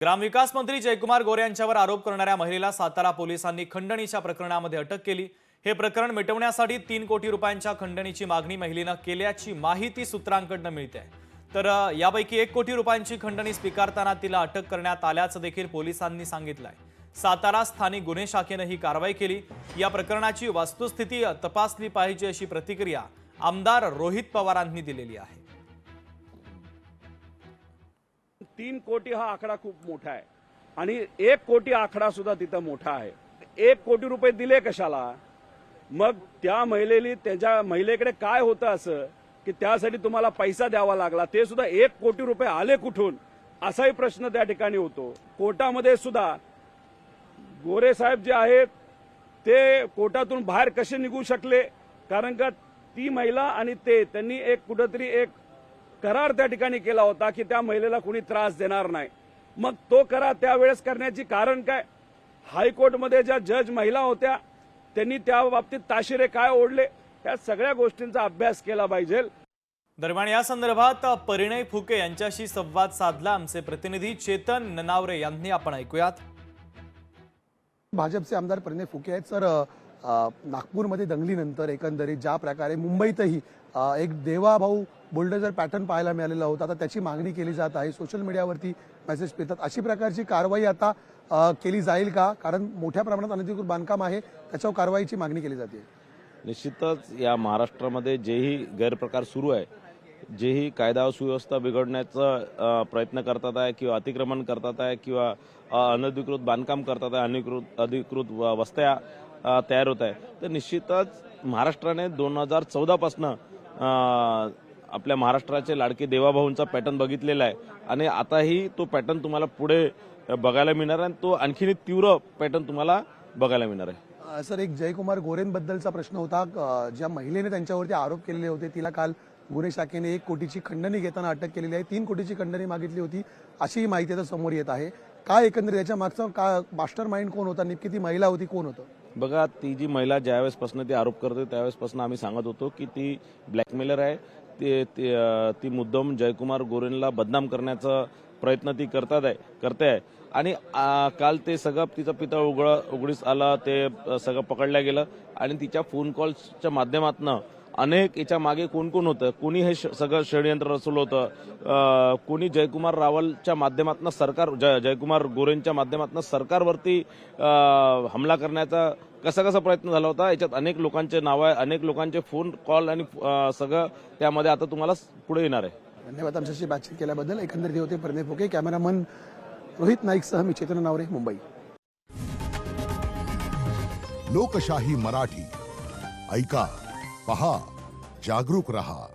ग्रामविकास मंत्री जयकुमार गोरे यांच्यावर आरोप करणाऱ्या महिलेला सातारा पोलिसांनी खंडणीच्या प्रकरणामध्ये अटक केली। हे प्रकरण मिटवण्यासाठी 3 कोटी रुपयांच्या खंडणीची मागणी महिलेने केल्याची माहिती सूत्रांकडून मिळते। तर यापैकी 1 कोटी रुपयांची खंडणी स्वीकारताना तिला अटक करण्यात आल्याचं देखील पोलिसांनी सांगितलंय। सातारा स्थानिक गुन्हे शाखेने ही कारवाई केली। या प्रकरणाची वस्तुस्थिती तपासली पाहिजे अशी प्रतिक्रिया आमदार रोहित पवारांनी दिलेली आहे। 3 कोटी हा आकडा खूप मोठा आहे आणि 1 कोटी आकडा सुद्धा तिथं मोठा आहे। 1 कोटी रुपये दिले कशाला? मग त्या महिलेकडे काय होतं असं की त्यासाठी तुम्हाला पैसा द्यावा लागला? ते सुद्धा 1 कोटी रुपये आले कुठून असाही प्रश्न त्या ठिकाणी होतो। कोर्टामध्ये सुद्धा गोरे साहेब जे आहेत ते कोर्टातून बाहेर कसे निघू शकले? कारण का ती महिला आणि त्यांनी कुठेतरी एक करार त्या ठिकाणी केला होता की त्या महिलेला कोणी त्रास देणार नाही। मग तो करार त्यावेळेस करण्याची कारण काय? हायकोर्टमध्ये ज्या जज महिला होत्या त्यांनी त्या बाबतीत ताशिरे काय ओढले, या सगळ्या गोष्टींचा अभ्यास केला पाहिजे। दरम्यान या संदर्भात परिणय फुके यांच्याशी संवाद साधला आमचे प्रतिनिधी चेतन ननावरे यांनी। आपण ऐकूयात। भाजपचे आमदार परिणय फुके आहेत। सर, नागपूरमध्ये दंगलीनंतर एकंदरीत ज्या प्रकारे मुंबईतही एक देवाभाऊ बुलडोझर पॅटर्न पाहायला मिळालेला होता, आता त्याची मागणी केली जात आहे। सोशल मीडियावरती मेसेज येतात। अशी प्रकारची कारवाई आता केली जाईल का? कारण मोठ्या प्रमाणात अनधिकृत बांधकाम आहे, त्याच्यावर कारवाईची मागणी केली जाते। निश्चितच या महाराष्ट्रामध्ये जेही गैरप्रकार सुरू आहे, जेही कायदा सुव्यवस्था बिघडण्याचा प्रयत्न करतात आहे किंवा अतिक्रमण करतात आहे किंवा अनधिकृत बांधकाम करतात आहे, अधिकृत वस्त्या तयार होत आहे, तर निश्चितच महाराष्ट्राने 2014 पासून आपल्या महाराष्ट्राचे लाडके देवाभाऊंचा पॅटर्न बघितलेला आहे आणि आताही तो पॅटर्न तुम्हाला पुढे बघायला मिळणार आहे। तो आणखीन तीव्र पॅटर्न तुम्हाला बघायला मिळणार आहे। सर, एक जयकुमार गोरेंबद्दलचा प्रश्न होता। ज्या महिलेने त्यांच्यावरती आरोप केलेले होते तिला काल गुन्हे शाखेने 1 कोटीची खंडणी घेताना अटक केलेली आहे। 3 कोटीची खंडणी मागितली होती अशी माहिती आता समोर येत आहे। काय एकंदरीत याच्या मागचा मास्टर माइंड कोण होता? नेमकी ती महिला होती, कोण होतं? बघा, ती जी महिला ज्यावेळेसपासून ती आरोप करते त्यावेळेसपासून आम्ही सांगत होतो की ती ब्लॅकमेलर आहे। ती मुद्दाम जयकुमार गोरेंना बदनाम करण्याचा प्रयत्न ती करते आहे आणि काल ते सगळं तिचं पितळ उघडीस आलं, ते सगळं पकडलं गेलं आणि तिच्या फोन कॉल्सच्या माध्यमातून अनेक याच्या मागे कोण कोण होतं, कोणी हे सगळं षडयंत्र रचलं होतं, कोणी जयकुमार रावलच्या माध्यमातून जयकुमार गोरेंच्या माध्यमातून सरकारवरती हमला करण्याचा कसा प्रयत्न झाला होता, याच्यात अनेक लोकांचे नाव आहे, अनेक लोकांचे फोन कॉल आणि सगळं त्यामध्ये आता तुम्हाला पुढे येणार आहे। धन्यवाद आमच्याशी बातचीत केल्याबद्दल। एकंदरीत होते परिणय फुके, कॅमेरामन रोहित नाईकसह मी चेतन ननावरे, मुंबई। लोकशाही मराठी ऐका, पहा, जागरूक रहा।